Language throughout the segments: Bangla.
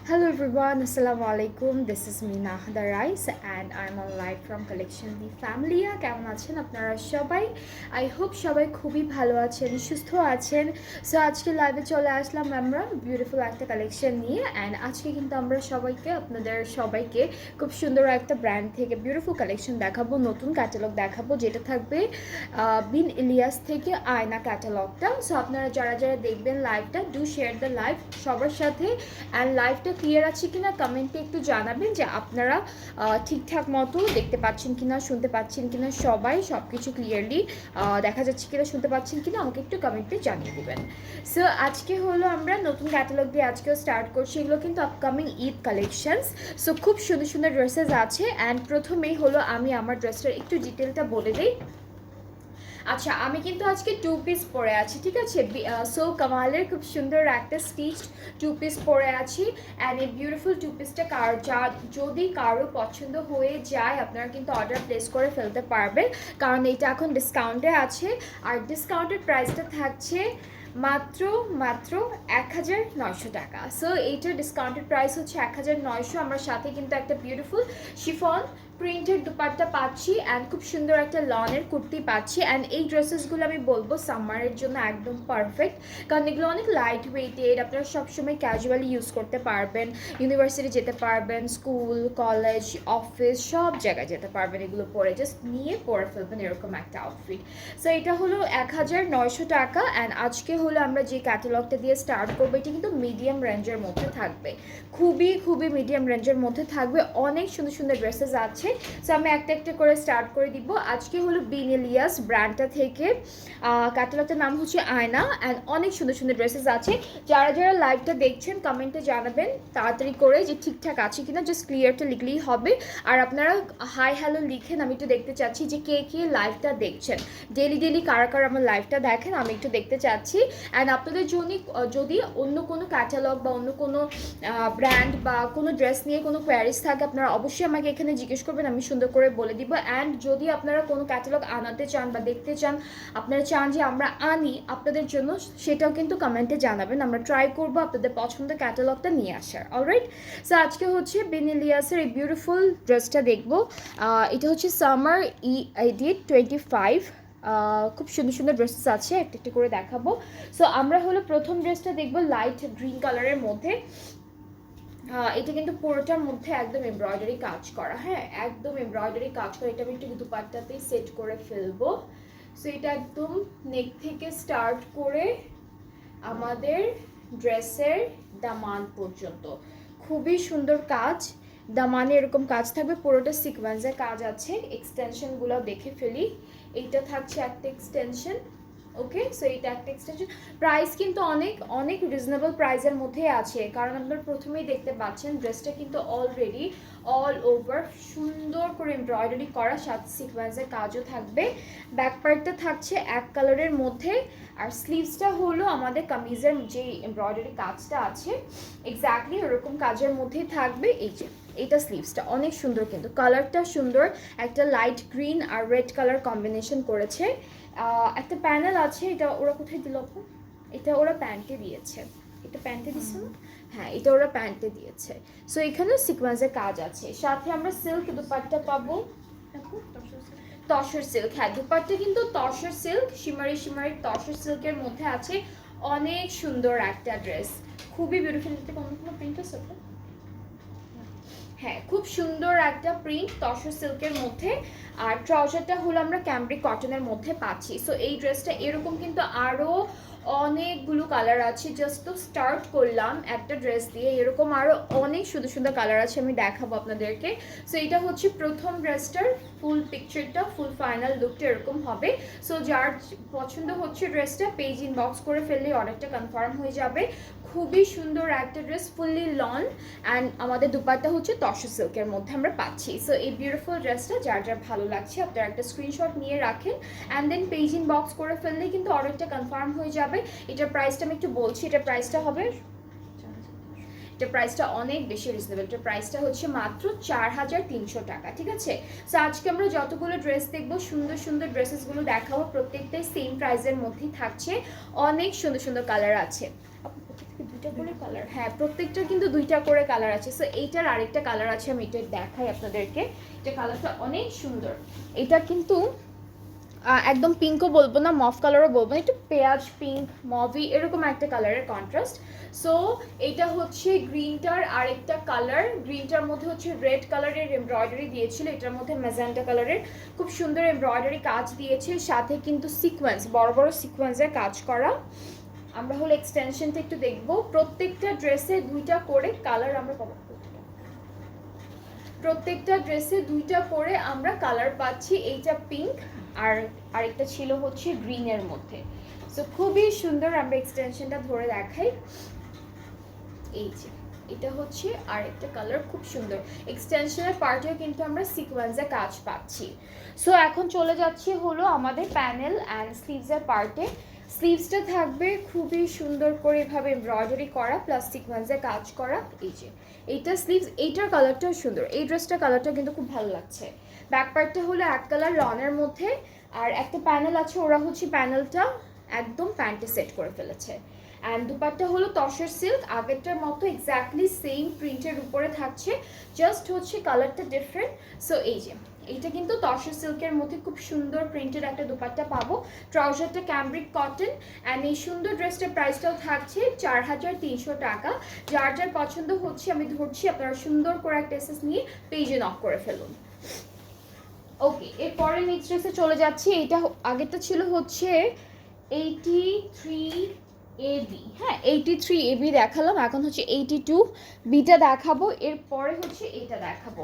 Hello everyone, Assalamu alaikum. This is me Nahda Rice and I'm on live from Collection The Family. কেমন আছেন আপনারা সবাই? I hope সবাই খুবই ভালো আছেন, সুস্থ আছেন। সো আজকে লাইভে চলে আসলাম আমরা বিউটিফুল একটা কালেকশন নিয়ে অ্যান্ড আজকে কিন্তু আমরা আপনাদের সবাইকে খুব সুন্দর একটা ব্র্যান্ড থেকে বিউটিফুল কালেকশন দেখাবো, নতুন ক্যাটালগ দেখাবো যেটা থাকবে বিন ইলিয়াস থেকে আয়না ক্যাটালগটা। সো আপনারা যারা যারা দেখবেন লাইভটা ডু শেয়ার দ্য লাইভ সবার সাথে অ্যান্ড লাইভটা ক্লিয়ার আছে কিনা কমেন্টে একটু জানাবেন যে আপনারা ঠিকঠাক মতো দেখতে পাচ্ছেন কিনা, শুনতে পাচ্ছেন কিনা, সবাই সব কিছু ক্লিয়ারলি দেখা যাচ্ছে কিনা, শুনতে পাচ্ছেন কিনা আমাকে একটু কমেন্টে জানিয়ে দেবেন। সো আজকে হলো আমরা নতুন ক্যাটালগ দিয়ে আজকেও স্টার্ট করছি। এগুলো কিন্তু আপকামিং ঈদ কালেকশনস। সো খুব সুন্দর সুন্দর ড্রেসেস আছে অ্যান্ড প্রথমেই হলো আমি আমার ড্রেসটার একটু ডিটেলটা বলে দিই। আচ্ছা, আমি কিন্তু আজকে 2 পিস পরে আছি, ঠিক আছে। সো কামালের খুব সুন্দর একটা স্টিচড 2 পিস পরে আছি অ্যান্ড এই বিউটিফুল 2 পিসটা যদি কারো পছন্দ হয়ে যায় আপনারা কিন্তু অর্ডার প্লেস করে ফেলতে পারবেন, কারণ এটা এখন ডিসকাউন্টে আছে আর ডিসকাউন্টের প্রাইসটা থাকছে মাত্র 1900 টাকা। সো এইটার ডিসকাউন্টেড প্রাইস হচ্ছে 1900। আমার সাথে কিন্তু একটা বিউটিফুল শিফন প্রিন্টেড দুপাট্টা পাচ্ছি অ্যান্ড খুব সুন্দর একটা লনের কুর্তি পাচ্ছি অ্যান্ড এই ড্রেসেসগুলো আমি বলবো সামারের জন্য একদম পারফেক্ট, কারণ এগুলো অনেক লাইট ওয়েটেড, আপনারা সবসময় ক্যাজুয়ালি ইউজ করতে পারবেন, ইউনিভার্সিটি যেতে পারবেন, স্কুল কলেজ অফিস সব জায়গায় যেতে পারবেন, এগুলো পরে জাস্ট নিয়ে পরে ফেলবেন এরকম একটা আউটফিট। সো এটা হলো 1900 টাকা অ্যান্ড আজকে হলো আমরা যে ক্যাটালগটা দিয়ে স্টার্ট করবো এটা কিন্তু মিডিয়াম রেঞ্জের মধ্যে থাকবে, খুবই মিডিয়াম রেঞ্জের মধ্যে থাকবে, অনেক সুন্দর সুন্দর ড্রেসেস আছে। সো আমি একটা একটা করে স্টার্ট করে দিব। আজকে হলো বিন ইলিয়াস ব্র্যান্ডটা থেকে ক্যাটালগটার নাম হচ্ছে আয়না অ্যান্ড অনেক সুন্দর সুন্দর ড্রেসেস আছে। যারা যারা লাইভটা দেখছেন কমেন্টে জানাবেন তাড়াতাড়ি করে যে ঠিকঠাক আছে কিনা, জাস্ট ক্লিয়ারটা লিখলেই হবে। আর আপনারা হাই হ্যালো লিখেন, আমি একটু দেখতে চাচ্ছি যে কে কে লাইভটা দেখছেন, ডেলি কারা কারা আমার লাইভটা দেখেন আমি একটু দেখতে চাচ্ছি। অ্যান্ড আপনাদের যদি অন্য কোনো ক্যাটালগ বা অন্য কোনো ব্র্যান্ড বা কোনো ড্রেস নিয়ে কোনো কোয়ারিজ থাকে আপনারা অবশ্যই আমাকে এখানে জিজ্ঞেস করবেন, আমি সুন্দর করে বলে দিব। অ্যান্ড যদি আপনারা কোনো ক্যাটালগ আনাতে চান বা দেখতে চান, আপনারা চান যে আমরা আনি আপনাদের জন্য, সেটাও কিন্তু কমেন্টে জানাবেন, আমরা ট্রাই করব আপনাদের পছন্দের ক্যাটালগটা নিয়ে আসার। অলরাইট, সো আজকে হচ্ছে বিন ইলিয়াসের এই বিউটিফুল ড্রেসটা দেখবো। এটা হচ্ছে সামার এডিট 25। খুব সুন্দর সুন্দর ড্রেসেস আছে, একটা একটা করে দেখাবো। সো আমরা হলো প্রথম ড্রেসটা দেখবো লাইট গ্রিন কালারের মধ্যে। এটা কিন্তু পুরোটার মধ্যে একদম এমব্রয়ডারি কাজ করা, হ্যাঁ একদম এমব্রয়ডারি কাজ করা। এটা আমি একটু দুপাট্টাতেই সেট করে ফেলবো। সো এটা একদম নেক থেকে স্টার্ট করে আমাদের ড্রেসের দামান পর্যন্ত খুবই সুন্দর কাজ। দামানে এরকম কাজ থাকবে, পুরোটা সিকোয়েন্সের কাজ আছে। এক্সটেনশনগুলো দেখে ফেলি, এইটা থাকছে একটা এক্সটেনশন। ওকে, সো এইটা একটা এক্সটেনশন। প্রাইস কিন্তু অনেক রিজনেবল প্রাইসের মধ্যে আছে, কারণ আপনারা প্রথমেই দেখতে পাচ্ছেন ড্রেসটা কিন্তু অলরেডি অল ওভার সুন্দর করে এমব্রয়ডারি করা, সাথে সিকোয়েন্সের কাজও থাকবে। ব্যাক পার্টটা থাকছে এক কালারের মধ্যে আর স্লিভসটা হলো আমাদের কামিজের যে এমব্রয়ডারি কাজটা আছে এক্স্যাক্টলি ওরকম কাজের মধ্যেই থাকবে। এই যে এটা স্লিভসটা অনেক সুন্দর, কিন্তু কালারটা সুন্দর, একটা লাইট গ্রিন আর রেড কালার কম্বিনেশন করেছে। একটা প্যানেল আছে, এটা ওরা কোথায় দিল? এটা ওরা প্যান্টে দিয়েছে, এটা প্যান্টে দিচ্ছে না? হ্যাঁ, এটা ওরা প্যান্টে দিয়েছে। সো এখানে সিকোয়েন্সের কাজ আছে, সাথে আমরা সিল্ক দুপাট্টা পাবো। তসর সিল্ক, হ্যাঁ দুপাট্টা কিন্তু তসর সিল্ক, শিমারি তসর সিল্কের মধ্যে আছে। অনেক সুন্দর একটা ড্রেস, খুবই বিউটিফুল। কোনো প্রিন্ট আছে? হ্যাঁ, খুব সুন্দর একটা প্রিন্ট তসর সিল্কের মধ্যে। আর ট্রাউজারটা হলো আমরা ক্যামব্রিক কটনের মধ্যে পাচ্ছি। সো এই ড্রেসটা এরকম কিন্তু আরও অনেকগুলো কালার আছে, জাস্ট তো স্টার্ট করলাম একটা ড্রেস দিয়ে, এরকম আরও অনেক সুন্দর সুন্দর কালার আছে, আমি দেখাবো আপনাদেরকে। সো এটা হচ্ছে প্রথম ড্রেসটার ফুল পিকচারটা, ফুল ফাইনাল লুকটা এরকম হবে। সো যার পছন্দ হচ্ছে ড্রেসটা পেজ ইনবক্স করে ফেললে অর্ডারটা কনফার্ম হয়ে যাবে। খুবই সুন্দর একটা ড্রেস, ফুললি লন অ্যান্ড আমাদের দুপাট্টা হচ্ছে তসর সিল্কের মধ্যে আমরা পাচ্ছি। সো এই বিউটিফুল ড্রেসটা যার যার ভালো লাগছে আপনারা একটা স্ক্রিনশট নিয়ে রাখেন অ্যান্ড দেন পেজ ইনবক্স করে ফেললে কিন্তু অর্ডারটা কনফার্ম হয়ে যাবে। এটার প্রাইসটা আমি একটু বলছি, এটার প্রাইসটা হবে, এটার প্রাইসটা অনেক বেশি রিজনেবল। এটার প্রাইসটা হচ্ছে মাত্র 4300 টাকা, ঠিক আছে। সো আজকে আমরা যতগুলো ড্রেস দেখবো সুন্দর সুন্দর ড্রেসেসগুলো দেখাবো, প্রত্যেকটাই সেম প্রাইসের মধ্যেই থাকছে, অনেক সুন্দর সুন্দর কালার আছে। আপনি কোথা থেকে দুইটা করে কালার, হ্যাঁ প্রত্যেকটা কিন্তু দুইটা করে কালার আছে। সো এইটার আরেকটা কালার আছে, আমি এটা দেখাই আপনাদেরকে। এটা কালারটা অনেক সুন্দর। এটা কিন্তু একদম পিঙ্কও বলবো না, মফ কালারও বলবো না, একটু পেঁয়াজ পিঙ্ক মভি এরকম একটা কালারের কন্ট্রাস্ট। সো এটা হচ্ছে গ্রিনটার আরেকটা কালার। গ্রিনটার মধ্যে হচ্ছে রেড কালারের এমব্রয়ডারি দিয়েছিল, এটার মধ্যে ম্যাজেন্টা কালারের খুব সুন্দর এমব্রয়ডারি কাজ দিয়েছে, সাথে কিন্তু সিকোয়েন্স, বড় বড় সিকোয়েন্সের কাজ করা। আমরা হলো এক্সটেনশনটা একটু দেখবো। প্রত্যেকটা ড্রেসে দুইটা করে কালার আমরা পাবো, প্রত্যেকটা ড্রেসে দুইটা করে আমরা কালার পাচ্ছি। এইটা পিঙ্ক আর আরেকটা ছিল হচ্ছে গ্রিনের মধ্যে। সো খুবই সুন্দর। আমরা এক্সটেনশনটা ধরে দেখাই। এই যে এটা হচ্ছে আরেকটা কালার, খুব সুন্দর। এক্সটেনশনের পার্টেও কিন্তু আমরা সিকোয়েন্সে কাজ পাচ্ছি। সো এখন চলে যাচ্ছি হলো আমাদের প্যানেল অ্যান্ড স্লিভসের পার্টে। স্লিভসটা থাকবে খুবই সুন্দর করে এভাবে এমব্রয়ডারি করা প্লাস সিকোয়েন্সে কাজ করা। এই যে এইটা স্লিভস, এইটার কালারটাও সুন্দর, এই ড্রেসটার কালারটা কিন্তু খুব ভালো লাগছে। ব্যাক পার্টটা হলো এক কালার লনের মধ্যে, আর একটা প্যানেল আছে, ওরা হচ্ছে প্যানেলটা একদম প্যান্টে সেট করে ফেলেছে। অ্যান্ড দুপাট্টা হলো তসর সিল্ক, আগেরটার মতো এক্স্যাক্টলি সেম প্রিন্টের উপরে থাকছে, জাস্ট হচ্ছে কালারটা ডিফারেন্ট। সো এই যে এইটা কিন্তু তসর সিল্কের মধ্যে খুব সুন্দর প্রিন্টের একটা দুপাট্টা পাবো। ট্রাউজারটা ক্যামব্রিক কটন। অ্যান্ড এই সুন্দর ড্রেসটার প্রাইসটাও থাকছে 4300 টাকা। যার যার পছন্দ হচ্ছে আমি ধরছি, আপনারা সুন্দর করে একটা এসএস নিয়ে পেজে নক করে ফেলুন। ওকে, এরপরে নেক্সট ড্রেসে চলে যাচ্ছি। এইটা আগেরটা ছিল হচ্ছে 83 AB, হ্যাঁ 83 AB দেখালাম, এখন হচ্ছে 82 বিটা দেখাবো। এরপরে হচ্ছে এটা দেখাবো।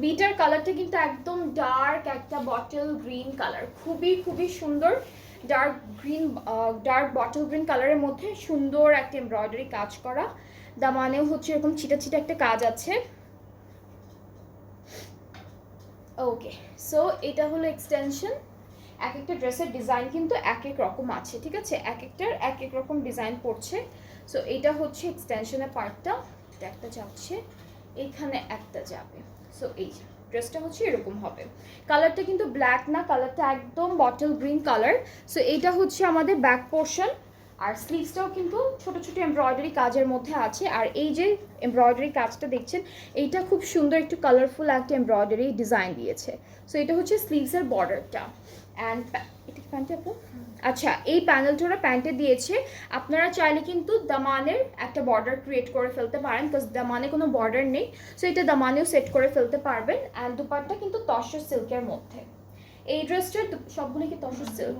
বিটার কালারটা কিন্তু একদম ডার্ক একটা বটল গ্রিন কালার, খুবই খুবই সুন্দর। Dark green, dark bottle green কালারের মধ্যে সুন্দর একটা এমব্রয়ডারি কাজ করা, দামানেও হচ্ছে এরকম ছিটা ছিটা একটা কাজ আছে। ওকে, সো এটা হলো এক্সটেনশন। এক একটা ড্রেসের ডিজাইন কিন্তু এক এক রকম আছে, ঠিক আছে, এক একটার এক এক রকম ডিজাইন পড়ছে। সো এটা হচ্ছে এক্সটেনশনের পার্টটা, এটা একটা যাচ্ছে, এইখানে একটা যাবে। সো এই ড্রেসটা হচ্ছে এরকম হবে। কালারটা কিন্তু ব্ল্যাক না, কালারটা একদম বটল গ্রিন কালার। সো এইটা হচ্ছে আমাদের ব্যাক পোর্শন, আর স্লিভসটাও কিন্তু ছোট ছোট এমব্রয়ডারি কাজের মধ্যে আছে। আর এই যে এমব্রয়ডারি কাজটা দেখছেন, এইটা খুব সুন্দর একটু কালারফুল একটা এমব্রয়ডারি ডিজাইন দিয়েছে। সো এটা হচ্ছে স্লিভসের বর্ডারটা। অ্যান্ড এটা কি প্যান্টে আপু? আচ্ছা, এই প্যানেলটা ওরা প্যান্টে দিয়েছে। আপনারা চাইলে কিন্তু দামানের একটা বর্ডার ক্রিয়েট করে ফেলতে পারেন, বিকজ দামানে কোনো বর্ডার নেই। সো এটা দামানেও সেট করে ফেলতে পারবেন। অ্যান্ড দুপাট্টা কিন্তু তসর সিল্কের মধ্যে। এই ড্রেসটার সবগুলো কি তসর সিল্ক?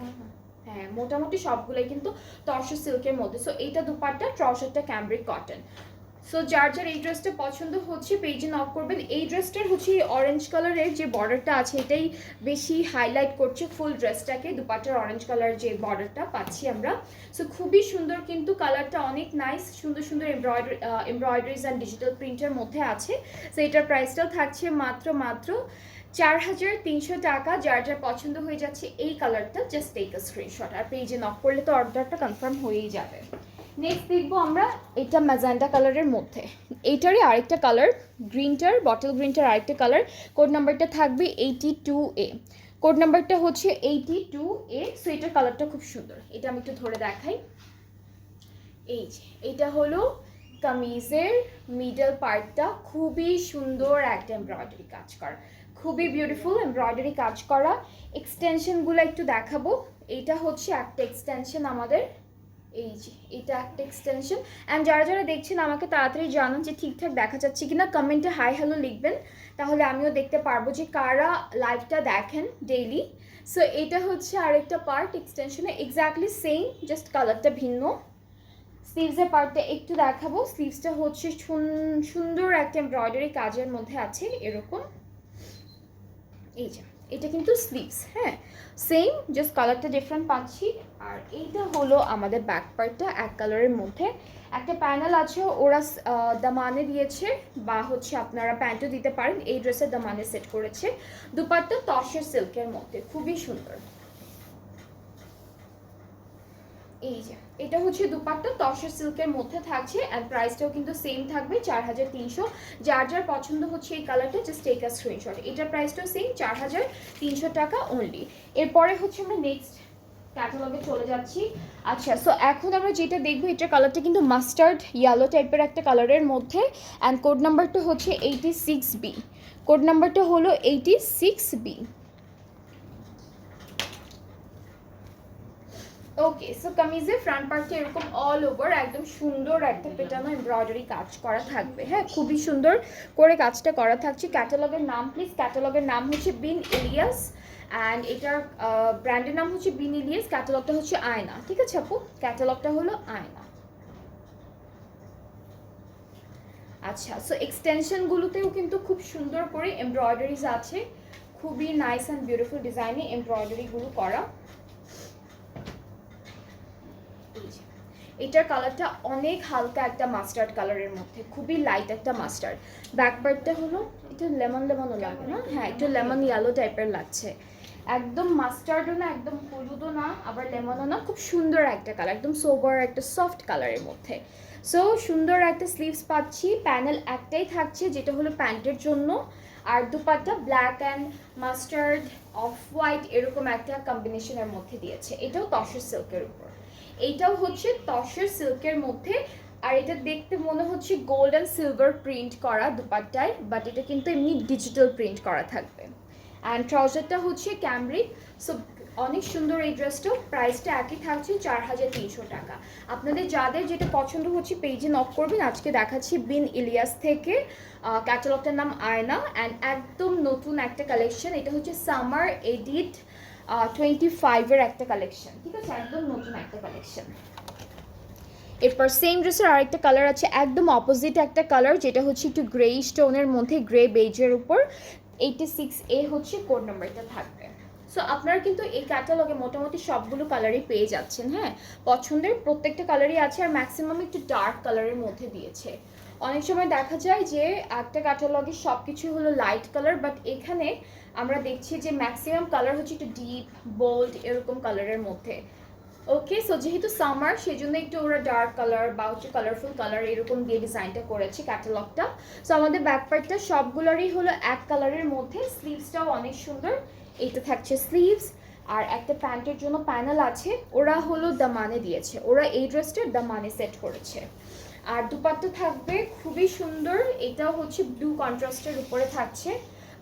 হ্যাঁ, মোটামুটি সবগুলোই কিন্তু তসর সিল্কের মধ্যে। সো এইটা দুপাট্টা, ট্রাউজারটা ক্যামব্রিক কটন। সো যার যার এই ড্রেসটা পছন্দ হচ্ছে পেজে নক করবেন। এই ড্রেসটার হচ্ছে অরেঞ্জ কালারের যে বর্ডারটা আছে, এটাই বেশি হাইলাইট করছে ফুল ড্রেসটাকে। দুপাট্টার অরেঞ্জ কালার যে বর্ডারটা পাচ্ছি আমরা। সো খুবই সুন্দর কিন্তু কালারটা, অনেক নাইস, সুন্দর সুন্দর এমব্রয়ডারিজ অ্যান্ড ডিজিটাল প্রিন্টের মধ্যে আছে। সো এটার প্রাইসটাও থাকছে মাত্র 4300 টাকা। যার যার পছন্দ হয়ে যাচ্ছে এই কালারটা, জাস্ট টেক আ স্ক্রিনশট, আর পেজে নক করলে তো অর্ডারটা কনফার্ম হয়েই যাবে। নেক্সট দেখবো আমরা এটা ম্যাজেন্টা কালারের মধ্যে। এইটারই আরেকটা কালার, গ্রিনটার বটল গ্রিনটার আরেকটা কালার। কোড নাম্বারটা থাকবে 82A, কোড নাম্বারটা হচ্ছে 82A। সো এটার কালারটা খুব সুন্দর, এটা আমি একটু ধরে দেখাই। এই যে এটা হলো কামিজের মিডল পার্টটা, খুবই সুন্দর একটা এমব্রয়ডারি কাজ করা, খুবই বিউটিফুল এমব্রয়ডারি কাজ করা। এক্সটেনশনগুলো একটু দেখাবো। এইটা হচ্ছে একটা এক্সটেনশন আমাদের, এই যে এটা একটা এক্সটেনশন। অ্যান্ড যারা যারা দেখছেন আমাকে তাড়াতাড়ি জানান যে ঠিকঠাক দেখা যাচ্ছে কিনা, কমেন্টে হাই হ্যালো লিখবেন, তাহলে আমিও দেখতে পারবো যে কারা লাইভটা দেখেন ডেইলি। সো এটা হচ্ছে আরেকটা পার্ট এক্সটেনশনে, এক্স্যাক্টলি সেম, জাস্ট কালারটা ভিন্ন। স্লিভসের পার্টটা একটু দেখাবো। স্লিভসটা হচ্ছে সুন্দর একটা এমব্রয়ডারি কাজের মধ্যে আছে এরকম। এই যে এটা কিন্তু স্লিভস, হ্যাঁ সেম, জাস্ট কালারটা ডিফারেন্ট পাচ্ছি। আর এইটা হলো আমাদের ব্যাক পার্টটা, এক কালারের মধ্যে একটা প্যানেল আছে, ওরা দামানে দিয়েছে, বা হচ্ছে আপনারা প্যান্টও দিতে পারেন। এই ড্রেসের দামানে সেট করেছে। দুপাট্টা তসর সিল্কের মধ্যে, খুবই সুন্দর। এই যে এটা হচ্ছে দুপাট্টা তসর সিল্কের মধ্যে থাকছে, অ্যান্ড প্রাইসটাও কিন্তু সেম থাকবে 4300। যার যার পছন্দ হচ্ছে এই কালারটা, জাস্ট টেক আ স্ক্রিনশট। এটার প্রাইসটাও সেম 4300 টাকা অনলি। এরপরে হচ্ছে আমরা নেক্সট ক্যাটালগে চলে যাচ্ছি। আচ্ছা, সো এখন আমরা যেটা দেখবো এটার কালারটা কিন্তু মাস্টার্ড ইয়েলো টাইপের একটা কালারের মধ্যে, অ্যান্ড কোড নাম্বারটা হচ্ছে 86B। কোড নাম্বারটা হলো 86B। ওকে, সো কামিজের ফ্রন্ট পার্টটা এরকম অল ওভার একদম সুন্দর একটা পেটানো এমব্রয়ডারি কাজ করা থাকবে। হ্যাঁ, খুবই সুন্দর করে কাজটা করা থাকছে। ক্যাটালগের নাম প্লিজ, ক্যাটালগের নাম হচ্ছে বিন ইলিয়াস, অ্যান্ড এটার ব্র্যান্ডের নাম হচ্ছে বিন ইলিয়াস, ক্যাটালগটা হচ্ছে আয়না। ঠিক আছে আপু, ক্যাটালগটা হলো আয়না। আচ্ছা, সো এক্সটেনশনগুলোতেও কিন্তু খুব সুন্দর করে এমব্রয়ডারিজ আছে, খুবই নাইস অ্যান্ড বিউটিফুল ডিজাইনে এমব্রয়ডারিগুলো করা। এটার কালারটা অনেক হালকা একটা মাস্টার্ড কালারের মধ্যে, খুবই লাইট একটা মাস্টার্ড। ব্যাকপার্টটা হলো এটা লেমন লেমনও লাগে না, হ্যাঁ একটু লেমন ইয়েলো টাইপের লাগছে, একদম মাস্টার্ডও না একদম হলুদও না আবার লেমনও না, খুব সুন্দর একটা কালার, একদম সোবার একটা সফট কালারের মধ্যে। সো সুন্দর একটা স্লিভস পাচ্ছি, প্যানেল একটাই থাকছে যেটা হলো প্যান্টের জন্য, আর dupatta black and mustard off white এরকম একটা কম্বিনেশনের মধ্যে দিয়েছে। এটাও তসর সিল্কের উপর, এইটাও হচ্ছে তসর সিল্কের মধ্যে, আর এটা দেখতে মনে হচ্ছে গোল্ড অ্যান্ড সিলভার প্রিন্ট করা দুপাট্টায়, বাট এটা কিন্তু এমনি ডিজিটাল প্রিন্ট করা থাকবে। অ্যান্ড ট্রাউজারটা হচ্ছে ক্যামব্রিক। সো অনেক সুন্দর এই ড্রেসটাও, প্রাইসটা একই থাকছে 4300 টাকা। আপনাদের যাদের যেটা পছন্দ হচ্ছে পেজে নক করবেন। আজকে দেখাচ্ছি বিন ইলিয়াস থেকে, ক্যাটালগটার নাম আয়না, অ্যান্ড একদম নতুন একটা কালেকশন, এটা হচ্ছে সামার এডিট 25-এর একটা কালেকশন। ঠিক আছে, একদম নতুন একটা কালেকশন। এরপর সেম ড্রেসের আরেকটা কালার আছে, একদম অপোজিট একটা কালার, যেটা হচ্ছে একটু গ্রে স্টোনের মধ্যে, গ্রে বেজের উপর। 86A হচ্ছে কোড নাম্বারটা থাকবে। সো আপনারা কিন্তু এই ক্যাটালগে মোটামুটি সবগুলো কালারই পেয়ে যাচ্ছেন। হ্যাঁ, পছন্দের প্রত্যেকটা কালারই আছে, আর ম্যাক্সিমাম একটু ডার্ক কালারের মধ্যে দিয়েছে। অনেক সময় দেখা যায় যে একটা ক্যাটালগে সব কিছু হলো লাইট কালার, বাট এখানে আমরা দেখছি যে ম্যাক্সিমাম কালার হচ্ছে একটু ডিপ বোল্ড এরকম কালারের মধ্যে। ওকে, সো যেহেতু সামার সেজন্য একটু ওরা ডার্ক কালার বা হচ্ছে কালারফুল কালার এরকম দিয়ে ডিজাইনটা করেছে ক্যাটালগটা। সো আমাদের ব্যাকপার্টটা সবগুলোরই হলো এক কালারের মধ্যে, স্লিভসটাও অনেক সুন্দর। এইটা থাকছে স্লিভস, আর একটা প্যান্টের জন্য প্যানেল আছে, ওরা হলো দামানে দিয়েছে, ওরা এই ড্রেসটার দামানে সেট করেছে। আর দুপাট্টা থাকবে খুবই সুন্দর, এটাও হচ্ছে ব্লু কন্ট্রাস্টের উপরে থাকছে,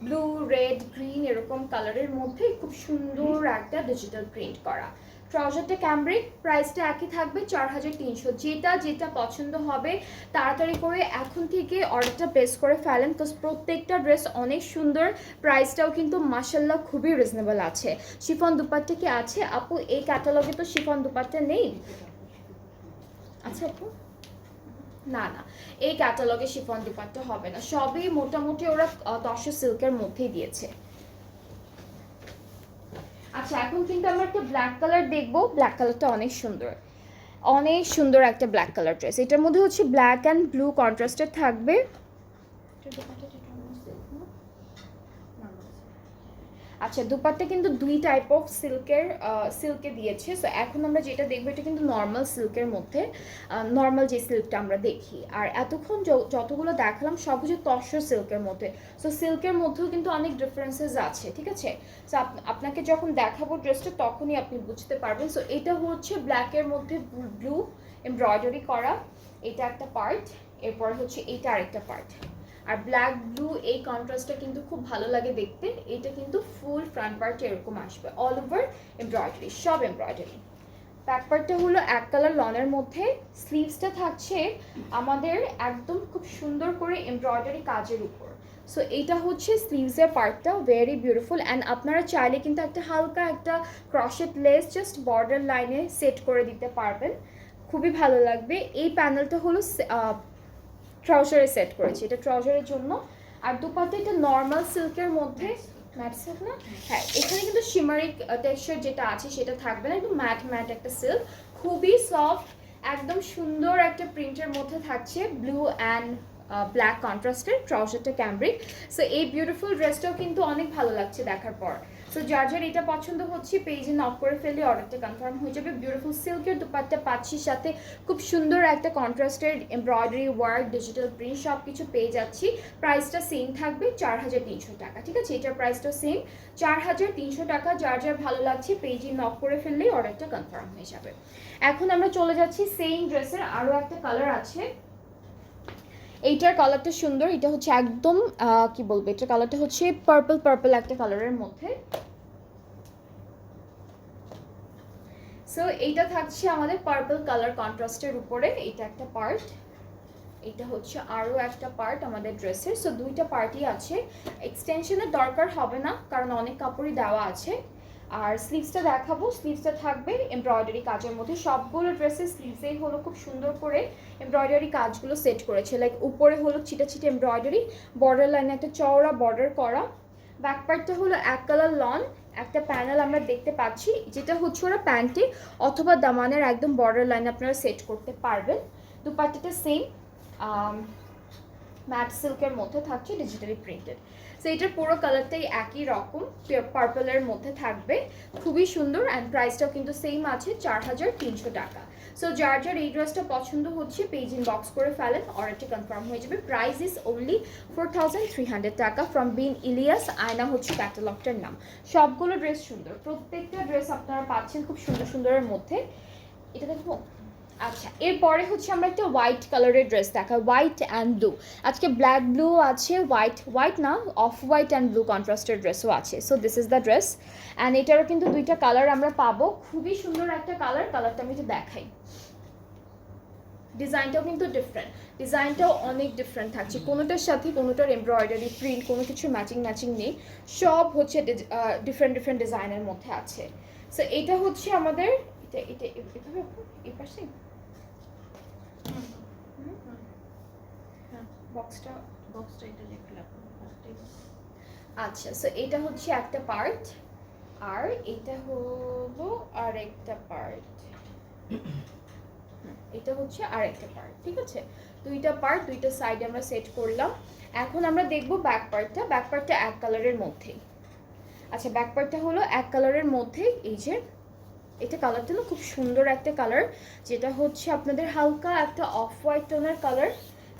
ব্লু রেড গ্রিন এরকম কালারের মধ্যে খুব সুন্দর একটা ডিজিটাল প্রিন্ট করা। ট্রাউজারটা ক্যামব্রিক, প্রাইসটা একই থাকবে 4300। যেটা যেটা পছন্দ হবে তাড়াতাড়ি করে এখন থেকে অর্ডারটা প্লেস করে ফেলেন, বিকজ প্রত্যেকটা ড্রেস অনেক সুন্দর, প্রাইসটাও কিন্তু মাশাল্লাহ খুবই রিজনেবল আছে। শিফন দুপাট্টা কি আছে আপু? এই ক্যাটালগে তো শিফন দুপাট্টা নেই। আচ্ছা আপু, না না, এই ক্যাটালগে শিফন দুপাট্টা হবে না, সবই মোটামুটি ওরা তসর সিল্কের মধ্যেই দিয়েছে। আচ্ছা, এখন কিন্তু আমরা একটা ব্ল্যাক কালার দেখবো, ব্ল্যাক কালারটা অনেক সুন্দর, অনেক সুন্দর একটা ব্ল্যাক কালার ড্রেস। এটার মধ্যে হচ্ছে ব্ল্যাক অ্যান্ড ব্লু কন্ট্রাস্টেড থাকবে। আচ্ছা, দুপাট্টা কিন্তু দুই টাইপ অফ সিল্কে দিয়েছে। সো এখন আমরা যেটা দেখবো এটা কিন্তু নর্মাল সিল্কের মধ্যে, নর্মাল যে সিল্কটা আমরা দেখি, আর এতক্ষণ যতগুলো দেখালাম সব হচ্ছে তসর সিল্কের মধ্যে। সো সিল্কের মধ্যেও কিন্তু অনেক ডিফারেন্সেস আছে। ঠিক আছে, সো আপনাকে যখন দেখাবো ড্রেসটা তখনই আপনি বুঝতে পারবেন। সো এটা হচ্ছে ব্ল্যাকের মধ্যে ব্লু এমব্রয়ডারি করা, এটা একটা পার্ট, এরপর হচ্ছে এইটা আরেকটা পার্ট। আর ব্ল্যাক ব্লু এই কন্ট্রাস্টটা কিন্তু খুব ভালো লাগে দেখতে। এটা কিন্তু ফুল ফ্রন্ট পার্ট এরকম আসবে, অল ওভার এমব্রয়ডারি, সব এমব্রয়ডারি। ব্যাক পার্টটা হলো এক কালার লনের মধ্যে, স্লিভসটা থাকছে আমাদের একদম খুব সুন্দর করে এমব্রয়ডারি কাজের উপর। সো এইটা হচ্ছে স্লিভসের পার্টটা, ভেরি বিউটিফুল। অ্যান্ড আপনারা চাইলে কিন্তু একটা হালকা একটা ক্রশেট লেস জাস্ট বর্ডার লাইনে সেট করে দিতে পারবেন, খুবই ভালো লাগবে। এই প্যানেলটা হলো ট্রাউজারে সেট করেছি, এটা ট্রাউজারের জন্য। আর দুপাট্টা এটা নর্মাল সিল্কের মধ্যে, ম্যাট সিল্ক না, হ্যাঁ এখানে কিন্তু শিমারিক টেক্সচার যেটা আছে সেটা থাকবে না, একটু ম্যাট ম্যাট একটা সিল্ক, খুবই সফট, একদম সুন্দর একটা প্রিন্টের মধ্যে থাকছে, ব্লু অ্যান্ড ব্ল্যাক কন্ট্রাস্টের। ট্রাউজারটা ক্যামব্রিক। সো এই বিউটিফুল ড্রেসটাও কিন্তু অনেক ভালো লাগছে দেখার পর। সো যার যার এটা পছন্দ হচ্ছে পেজে নক করে ফেললে অর্ডারটা কনফার্ম হয়ে যাবে। বিউটিফুল সিল্কের দুপাট্টা পাচ্ছি, সাথে খুব সুন্দর একটা কন্ট্রাস্টের এমব্রয়ডারি ওয়ার্ক, ডিজিটাল প্রিন্ট সব কিছু পেয়ে যাচ্ছি। প্রাইসটা সেম থাকবে 4300 টাকা, ঠিক আছে? এটার প্রাইসটা সেম 4300 টাকা। যার যার ভালো লাগছে পেজে নক করে ফেললেই অর্ডারটা কনফার্ম হয়ে যাবে। এখন আমরা চলে যাচ্ছি সেম ড্রেসের আরও একটা কালার আছে। এইটার কালারটা সুন্দর, এটা হচ্ছে একদম কি বলবো, এটার কালারটা হচ্ছে পার্পল একটা কালারের মধ্যে। সো এইটা থাকছে আমাদের পার্পল কালার কন্ট্রাস্টের উপরে, এটা একটা পার্ট, এটা হচ্ছে আরও একটা পার্ট আমাদের ড্রেসের। সো দুইটা পার্টই আছে, এক্সটেনশনের দরকার হবে না কারণ অনেক কাপড়ই দেওয়া আছে। আর স্লিভসটা দেখাবো, স্লিভসটা থাকবে এমব্রয়ডারি কাজের মধ্যে। সবগুলো ড্রেসের স্লিভসেই হলো খুব সুন্দর করে এমব্রয়ডারি কাজগুলো সেট করেছে, লাইক উপরে হলো ছিটা ছিটা এমব্রয়ডারি, বর্ডার লাইনে একটা চওড়া বর্ডার করা। ব্যাক পার্টটা হলো এক কালার লন, একটা প্যানেল আমরা দেখতে পাচ্ছি, যেটা হচ্ছে ওরা প্যান্টে অথবা দামানের একদম বর্ডার লাইনে আপনারা সেট করতে পারবেন। দুপাট্টাটা সেম ম্যাট সিল্কের মধ্যে থাকছে, ডিজিটালি প্রিন্টেড। সো এটার পুরো কালারটাই একই রকম পার্পলের মধ্যে থাকবে, খুবই সুন্দর। অ্যান্ড প্রাইসটাও কিন্তু সেম আছে 4300 টাকা। সো যার যার এই ড্রেসটা পছন্দ হচ্ছে পেজ ইনবক্স করে ফেলেন, অর্ডারটি কনফার্ম হয়ে যাবে। প্রাইস ইজ অনলি 4300 টাকা। ফ্রম বিন ইলিয়াস, আয়না হচ্ছে ক্যাটালগটার নাম। সবগুলো ড্রেস সুন্দর, প্রত্যেকটা ড্রেস আপনারা পাচ্ছেন খুব সুন্দর সুন্দরের মধ্যে। এটা দেখবো। আচ্ছা, এরপরে হচ্ছে আমরা একটা হোয়াইট কালারের ড্রেস দেখা, হোয়াইট অ্যান্ড ব্লু। আজকে ব্ল্যাক ব্লু আছে, হোয়াইট না, অফ হোয়াইট অ্যান্ড ব্লু কন্ট্রাস্টের ড্রেসও আছে। So this is the dress. And এটারও কিন্তু দুইটা কালার আমরা পাবো, খুবই সুন্দর একটা কালারটা আমি একটু দেখাই। ডিজাইনটাও কিন্তু ডিফারেন্ট, ডিজাইনটাও অনেক ডিফারেন্ট থাকছে, কোনোটার সাথে কোনোটার এমব্রয়ডারি প্রিন্ট কোনো কিছু ম্যাচিং নেই, সব হচ্ছে ডিফারেন্ট ডিজাইনের মধ্যে আছে। সো এটা হচ্ছে আমাদের এটা এভাবে এই পাশে বক্সটা এটা দেখতে লাগবে। আচ্ছা, সো এটা হচ্ছে একটা পার্ট, আর এটা হলো আরেকটা পার্ট, এটা হচ্ছে আরেকটা পার্ট, ঠিক আছে? দুইটা পার্ট, দুইটা সাইডে আমরা সেট করলাম। এখন আমরা দেখব ব্যাক পার্টটা এক কালারের মধ্যেই। আচ্ছা, ব্যাক পার্টটা হলো এক কালারের মধ্যে। এই যে এটা কালারটা না খুব সুন্দর একটা কালার, যেটা হচ্ছে আপনাদের হালকা একটা অফ হোয়াইট টোনের কালার।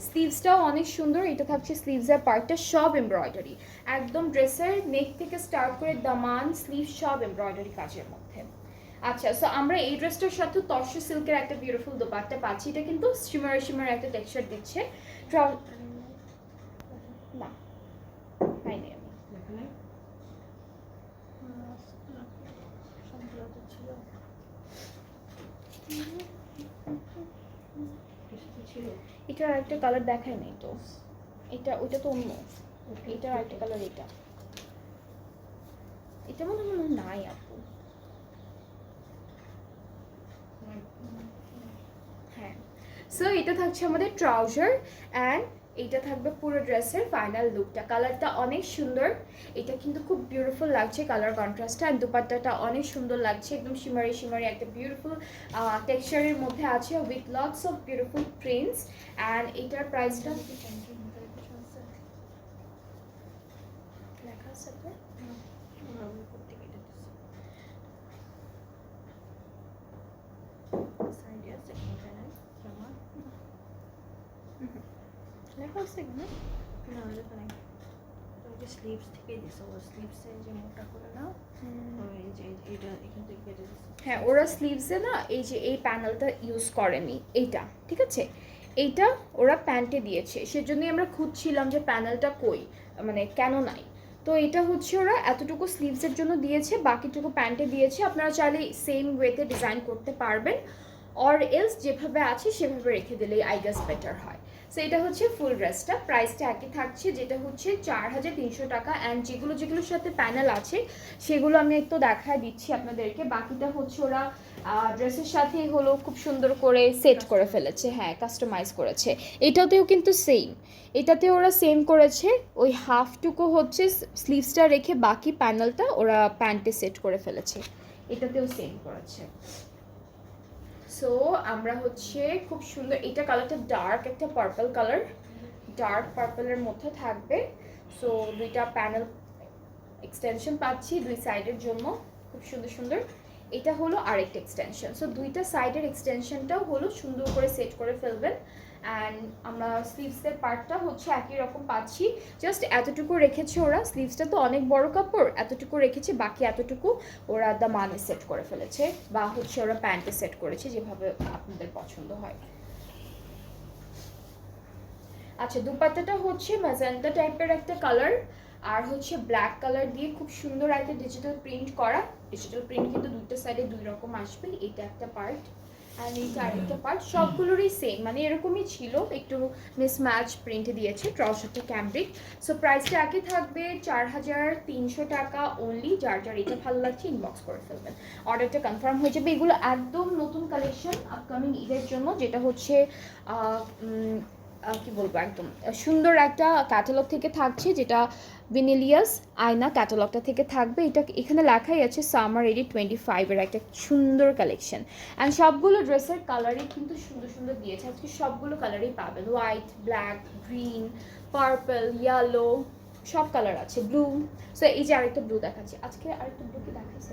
স্লিভসটাও অনেক সুন্দর, এটা থাকছে স্লিভসের পার্টটা সব এমব্রয়ডারি, একদম ড্রেসের নেক থেকে স্টার্ট করে দামান স্লিভ সব এমব্রয়ডারি কাজের মধ্যে। আচ্ছা, সো আমরা এই ড্রেসটার সাথে তসর সিল্কের একটা বিউটিফুল দোপাট্টা পাচ্ছি, এটা কিন্তু শিমার একটা টেক্সচার দিচ্ছে। না পাইনি আমি, এটার আরেকটা কালার দেখায় নাই তো, ওইটা তো অন্য, এটার আরেকটা কালার, এটা মনে হয় নাই আপু। হ্যাঁ, সো এটা থাকছে আমাদের ট্রাউজার, অ্যান্ড এইটা থাকবে পুরো ড্রেসের ফাইনাল লুকটা। কালারটা অনেক সুন্দর, এটা কিন্তু খুব বিউটিফুল লাগছে কালার কন্ট্রাস্টটা। অ্যান্ড দুপাট্টাটা অনেক সুন্দর লাগছে, একদম শিমারি একটা বিউটিফুল টেক্সচারের মধ্যে আছে, with lots of beautiful prints. And এটার প্রাইসটা লেখা আছে তো, লেখা আছে না? না, লেখা নেই। স্লিভস থেকে দিছে, ও স্লিভসে যে মোটা করে না, এই যে এটা এখান থেকে কেটে দিছে। হ্যাঁ, ওরা স্লিভসে না এই যে এই প্যানেলটা ইউজ করেনি, এইটা ঠিক আছে, এইটা ওরা প্যান্টে দিয়েছে, সেজন্যই আমরা খুঁজছিলাম যে প্যানেলটা কই, মানে কেন নাই। তো এটা হচ্ছে ওরা এতটুকু স্লিভসের জন্য দিয়েছে, বাকিটুকু প্যান্টে দিয়েছে। আপনারা চাইলে সেম ওয়েতে ডিজাইন করতে পারবেন, অর এলস যেভাবে আছে সেভাবে রেখে দিলেই আই গেস বেটার হয়। সো এটা হচ্ছে ফুল ড্রেসটা, প্রাইসটা একই থাকছে, যেটা হচ্ছে 4300 টাকা। অ্যান্ড যেগুলোর সাথে প্যানেল আছে সেগুলো আমি একটু দেখায় দিচ্ছি আপনাদেরকে। বাকিটা হচ্ছে ওরা ড্রেসের সাথেই হলো খুব সুন্দর করে সেট করে ফেলেছে, হ্যাঁ কাস্টমাইজ করেছে। এটাতেও কিন্তু সেম, এটাতে ওরা সেম করেছে, ওই হাফটুকু হচ্ছে স্লিভসটা রেখে বাকি প্যানেলটা ওরা প্যান্টে সেট করে ফেলেছে, এটাতেও সেম করেছে। সো আমরা হচ্ছে খুব সুন্দর, এটা কালারটা ডার্ক একটা পার্পল কালার, ডার্ক পার্পলের মধ্যে থাকবে। সো দুইটা প্যানেল, এক্সটেনশন পাচ্ছি দুই সাইডের জন্য, খুব সুন্দর সুন্দর। এটা হলো আরেকটা এক্সটেনশন। সো দুইটা সাইডের এক্সটেনশনটাও হলো সুন্দর করে সেট করে ফেলবেন। অ্যান্ড আমরা স্লিভসের পার্টটা হচ্ছে একই রকম পাচ্ছি, জাস্ট এতটুকু রেখেছে ওরা, স্লিভসটা তো অনেক বড় কাপড়, এতটুকু রেখেছে, বাকি এতটুকু ওরা দামানে সেট করে ফেলেছে বা হচ্ছে ওরা প্যান্টে সেট করেছে, যেভাবে আপনাদের পছন্দ হয়। আচ্ছা, দুপাট্টাটা হচ্ছে ম্যাজেন্টা টাইপের একটা কালার, আর হচ্ছে ব্ল্যাক কালার দিয়ে খুব সুন্দর একটা ডিজিটাল প্রিন্ট করা। ডিজিটাল প্রিন্ট কিন্তু দুটো সাইডে দুই রকম আসবে, এটা একটা পার্ট আর এইটা আরেকটা পার্ট, সবগুলোরই সেম, মানে এরকমই ছিল, একটু মিসম্যাচ প্রিন্টে দিয়েছে। ট্রাউজারটা ক্যামব্রিক। সো প্রাইসটা একই থাকবে 4300 টাকা অনলি। যার যার এটা ভালো লাগছে ইনবক্স করে ফেলবেন, অর্ডারটা কনফার্ম হয়ে যাবে। এগুলো একদম নতুন কালেকশন আপকামিং ঈদের জন্য, যেটা হচ্ছে কি বলবো, একদম সুন্দর একটা ক্যাটালগ থেকে থাকছে, যেটা ভিনিলিয়াস আয়না ক্যাটালগটা থেকে থাকবে। এটা এখানে লেখাই আছে সামার রেডি 25-এর একটা সুন্দর কালেকশন। অ্যান্ড সবগুলো ড্রেসের কালারই কিন্তু সুন্দর সুন্দর দিয়েছে, আজকে সবগুলো কালারই পাবেন, white, black, green, purple, yellow, সব কালার আছে, ব্লু। সো এই যে আরেকটা ব্লু দেখাচ্ছে, আজকে আরেকটা ব্লু কি দেখাচ্ছে?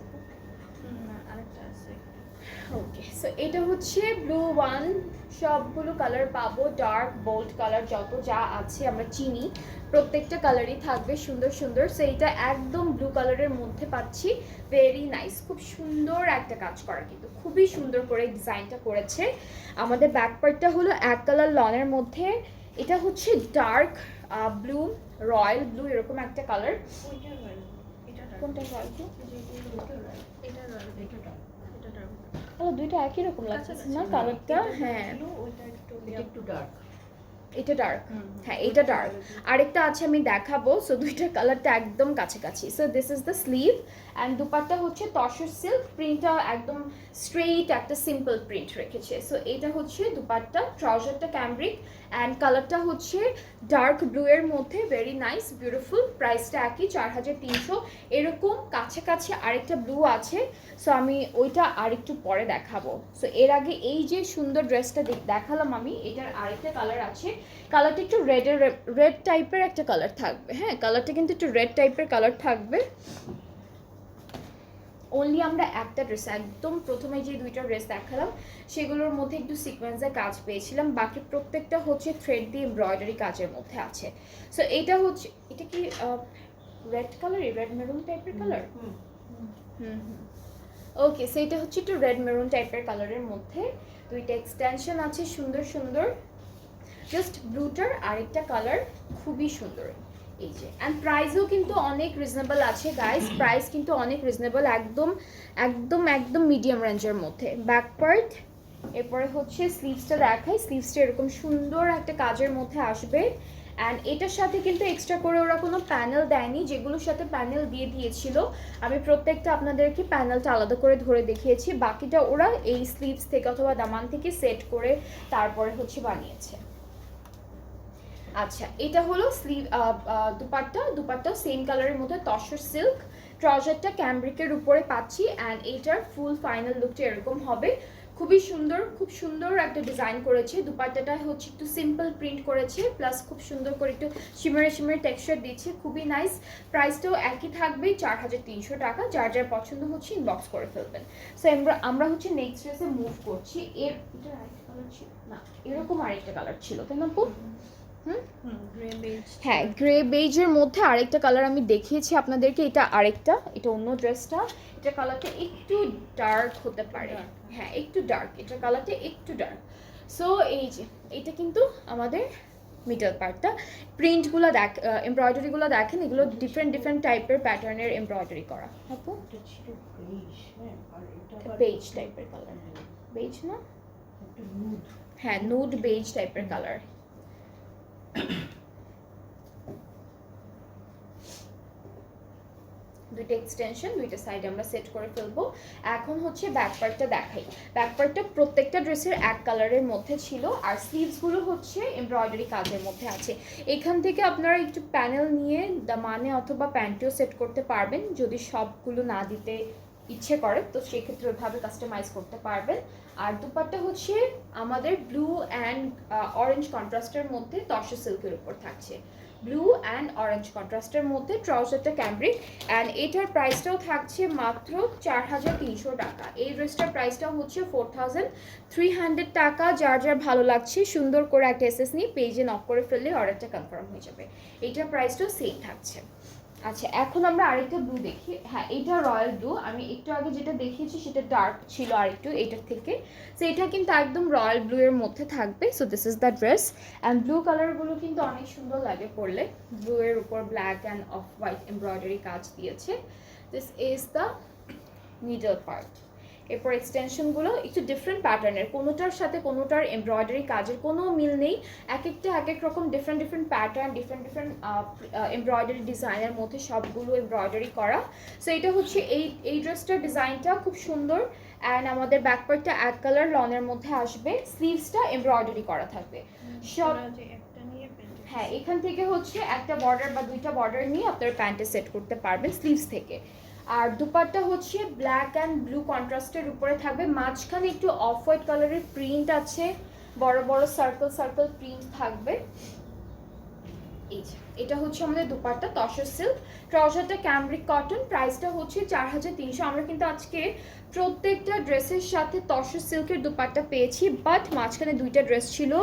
আরেকটা আছে। ওকে, সো এটা হচ্ছে ব্লু ওয়ান। সবগুলো কালার পাবো, ডার্ক, বোল্ড কালার যত যা আছে আমরা চিনি, প্রত্যেকটা কালারই থাকবে সুন্দর সুন্দর। সো এটা একদম ব্লু কালারের মধ্যে পাচ্ছি, ভেরি নাইস, খুব সুন্দর একটা কাজ করা, কিন্তু খুবই সুন্দর করে ডিজাইনটা করেছে। আমাদের ব্যাক পার্টটা হলো এক কালার লনের মধ্যে, এটা হচ্ছে ডার্ক ব্লু, রয়্যাল ব্লু এরকম একটা কালার। ওইটা রয়্যাল, এটা ডার্ক। কোনটা রয়্যাল ব্লু? এটা রয়্যাল, এটা ডার্ক, এটা ডার্ক। দুইটা একই রকম লাগছে না কালারটা? হ্যাঁ, ওইটা একটু ডার্ক। এটা ডার্ক, হ্যাঁ এটা ডার্ক। আরেকটা আছে আমি দেখাবো। সো দুইটার কালারটা একদম কাছাকাছি। So this is the sleeve and dupatta হচ্ছে তসর সিল্ক, প্রিন্টটা একদম স্ট্রেইট একটা সিম্পল প্রিন্ট রেখেছে। সো এটা হচ্ছে দুপাট্টা, ট্রাউজারটা ক্যামব্রিক অ্যান্ড কালারটা হচ্ছে ডার্ক ব্লু এর মধ্যে, ভেরি নাইস বিউটিফুল। প্রাইসটা একই 4300। এরকম কাছাকাছি আরেকটা ব্লু আছে, সো আমি ওইটা আরেকটু পরে দেখাবো। সো এর আগে এই যে সুন্দর ড্রেসটা দেখালাম আমি, এটার আরেকটা কালার আছে, কালারটা একটু রেড টাইপের একটা কালার থাকবে। হ্যাঁ, কালারটা কিন্তু একটু রেড টাইপের কালার থাকবে। অনলি আমরা একটা ড্রেস, একদম প্রথমে যে দুইটা ড্রেস দেখালাম সেগুলোর মধ্যে একটু সিকোয়েন্সের কাজ পেয়েছিলাম, বাকি প্রত্যেকটা হচ্ছে থ্রেড দিয়ে এমব্রয়ডারি কাজের মধ্যে আছে। সো এটা হচ্ছে, এটা কি রেড কালার, রেড মেরুন টাইপের কালার? ওকে, সো এটা হচ্ছে একটু রেড মেরুন টাইপের কালারের মধ্যে, দুইটা এক্সটেনশন আছে সুন্দর সুন্দর, জাস্ট ব্লুটার আরেকটা কালার খুবই সুন্দর এই যে। অ্যান্ড প্রাইসও কিন্তু অনেক রিজনেবল আছে গাইস, প্রাইস কিন্তু অনেক রিজনেবল, একদম একদম একদম মিডিয়াম রেঞ্জের মধ্যে। ব্যাক পার্ট, এরপরে হচ্ছে স্লিভসটা দেখাই, স্লিভসটা এরকম সুন্দর একটা কাজের মধ্যে আসবে। অ্যান্ড এটার সাথে কিন্তু এক্সট্রা করে ওরা কোনো প্যানেল দেয়নি, যেগুলোর সাথে প্যানেল দিয়ে দিয়েছিল আমি প্রত্যেকটা আপনাদেরকে প্যানেলটা আলাদা করে ধরে দেখিয়েছি, বাকিটা ওরা এই স্লিভস থেকে অথবা দামান থেকে সেট করে তারপরে হচ্ছে বানিয়েছে। আচ্ছা, এটা হলো স্লিভ দুপাট্টাও সেম কালারের মধ্যে তসর সিল্ক, ট্রাউজারটা ক্যামব্রিকের উপরে পাচ্ছি অ্যান্ড এইটার ফুল ফাইনাল লুকটা এরকম হবে, খুবই সুন্দর, খুব সুন্দর একটা ডিজাইন করেছে। দুপাট্টাটা হচ্ছে একটু সিম্পল প্রিন্ট করেছে, প্লাস খুব সুন্দর করে একটু শিমারে শিমারে টেক্সচার দিচ্ছে, খুবই নাইস। প্রাইসটাও একই থাকবে 4300 টাকা। যার যার পছন্দ হচ্ছে ইনবক্স করে ফেলবেন। সো আমরা হচ্ছে নেক্সট ড্রেসে মুভ করছি। এর এটা আরেকটা কালার ছিল না, এরকম আরেকটা কালার ছিল তাই না আপু? হ্যাঁ, গ্রে বেজের মধ্যে আরেকটা কালার আমি দেখিয়েছি আপনাদেরকে, এটা আরেকটা, এটা অন্য ড্রেসটা, এটা কালারটা একটু ডার্ক হতে পারে, হ্যাঁ একটু ডার্ক, এটা কালারটা একটু ডার্ক। সো এই যে এটা কিন্তু আমাদের মিডল পার্টটা, প্রিন্টগুলো এমব্রয়ডারিগুলো দেখেন, এগুলো ডিফারেন্ট ডিফারেন্ট টাইপের প্যাটার্নের এমব্রয়ডারি করা। আপু বেজ টাইপের কালার, বেজ না, হ্যাঁ নুড বেজ টাইপের কালার। দুইটা এক্সটেনশন, দুইটা সাইড আমরা সেট করে ফেলবো। এখন হচ্ছে ব্যাক পার্টটা দেখাই। ব্যাক পার্টটা প্রত্যেকটা ড্রেসের এক কালারের মধ্যে ছিল, আর স্লিভসগুলো হচ্ছে এমব্রয়ডারি কাজের মধ্যে আছে। এখান থেকে আপনারা একটু প্যানেল নিয়ে দামানে অথবা প্যান্টেও সেট করতে পারবেন, যদি সবগুলো না দিতে ইচ্ছে করে তো সেক্ষেত্রে ওইভাবে কাস্টমাইজ করতে পারবেন। আর দুপাট্টা হচ্ছে আমাদের ব্লু অ্যান্ড অরেঞ্জ কন্ট্রাস্টের মধ্যে তসর সিল্কের উপর থাকছে, ব্লু অ্যান্ড অরেঞ্জ কন্ট্রাস্টের মধ্যে, ট্রাউজারটা ক্যামব্রিক অ্যান্ড এটার প্রাইসটাও থাকছে মাত্র 4300 টাকা। এই ড্রেসটার প্রাইসটাও হচ্ছে 4300 টাকা। যার যার ভালো লাগছে সুন্দর করে একটা এসএস নিয়ে পেজে নক করে ফেললে অর্ডারটা কনফার্ম হয়ে যাবে। এইটার প্রাইসটাও সেম থাকছে। আচ্ছা, এখন আমরা আরেকটা ব্লু দেখি। হ্যাঁ, এটা রয়্যাল ব্লু। আমি একটু আগে যেটা দেখিয়েছি সেটা ডার্ক ছিল আরেকটু এটার থেকে। সো এটা কিন্তু একদম রয়্যাল ব্লু এর মধ্যে থাকবে। So this is the dress and blue কালারগুলো কিন্তু অনেক সুন্দর লাগে পরলে। ব্লু এর উপর black and off white embroidery কাজ দিয়েছে। This is the middle part. এরপর এক্সটেনশনগুলো একটু ডিফারেন্ট প্যাটার্নের, কোনোটার সাথে কোনোটার এমব্রয়ডারি কাজের কোনো মিল নেই। এক একটা এক এক রকম different different pattern, different different embroidery ডিজাইনের মধ্যে সবগুলো এমব্রয়ডারি করা। সো এটা হচ্ছে এই ড্রেসটার ডিজাইনটা খুব সুন্দর অ্যান্ড আমাদের ব্যাকপার্টটা এক কালার লনের মধ্যে আসবে, স্লিভসটা এমব্রয়ডারি করা থাকবে সব। হ্যাঁ, এখান থেকে হচ্ছে একটা বর্ডার বা দুইটা বর্ডার নিয়ে আপনারা প্যান্টে সেট করতে পারবেন স্লিভস থেকে। আর দুপাট্টা হচ্ছে ব্ল্যাক অ্যান্ড ব্লু কন্ট্রাস্টের উপরে থাকবে, মাঝখানে একটু অফ হোয়াইট কালারের প্রিন্ট আছে, বড় বড় সার্কেল সার্কেল প্রিন্ট থাকবে। এই যে এটা হচ্ছে আমাদের দুপাট্টা তসর সিল্ক, ট্রাউজারটা ক্যামব্রিক কটন, প্রাইসটা হচ্ছে 4300। আমরা কিন্তু আজকে প্রত্যেকটা ড্রেসের সাথে তসর সিল্কের দুপাট্টা পেয়েছি, বাট মাঝখানে দুইটা ড্রেস ছিল,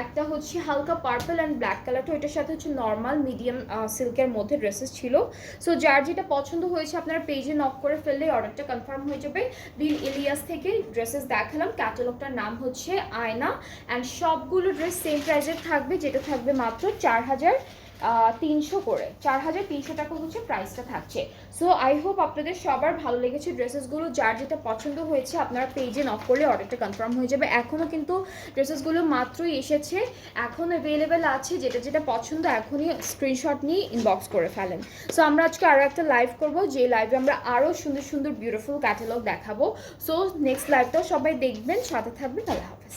একটা হচ্ছে হালকা পার্পল অ্যান্ড ব্ল্যাক কালারটা, ওইটার সাথে হচ্ছে নর্মাল মিডিয়াম সিল্কের মধ্যে ড্রেসেস ছিল। সো যার যেটা পছন্দ হয়েছে আপনারা পেজে নক করে ফেললে অর্ডারটা কনফার্ম হয়ে যাবে। বিল ইলিয়াস থেকে ড্রেসেস দেখালাম, ক্যাটালগটার নাম হচ্ছে আয়না অ্যান্ড সবগুলো ড্রেস সেম প্রাইসের থাকবে, যেটা থাকবে মাত্র 4300 করে। 4300 টাকা হচ্ছে প্রাইসটা থাকছে। সো আই হোপ আপনাদের সবার ভালো লেগেছে ড্রেসেসগুলো। যার যেটা পছন্দ হয়েছে আপনারা পেজে নক করলে অর্ডারটা কনফার্ম হয়ে যাবে। এখনও কিন্তু ড্রেসেসগুলো মাত্রই এসেছে, এখন অ্যাভেলেবেল আছে, যেটা যেটা পছন্দ এখনই স্ক্রিনশট নিয়ে ইনবক্স করে ফেলেন। সো আমরা আজকে আরও একটা লাইভ করব, যে লাইভে আমরা আরও সুন্দর সুন্দর বিউটিফুল ক্যাটালগ দেখাবো। সো নেক্সট লাইভটাও সবাই দেখবেন, সাথে থাকবেন। আল্লাহ হাফেজ।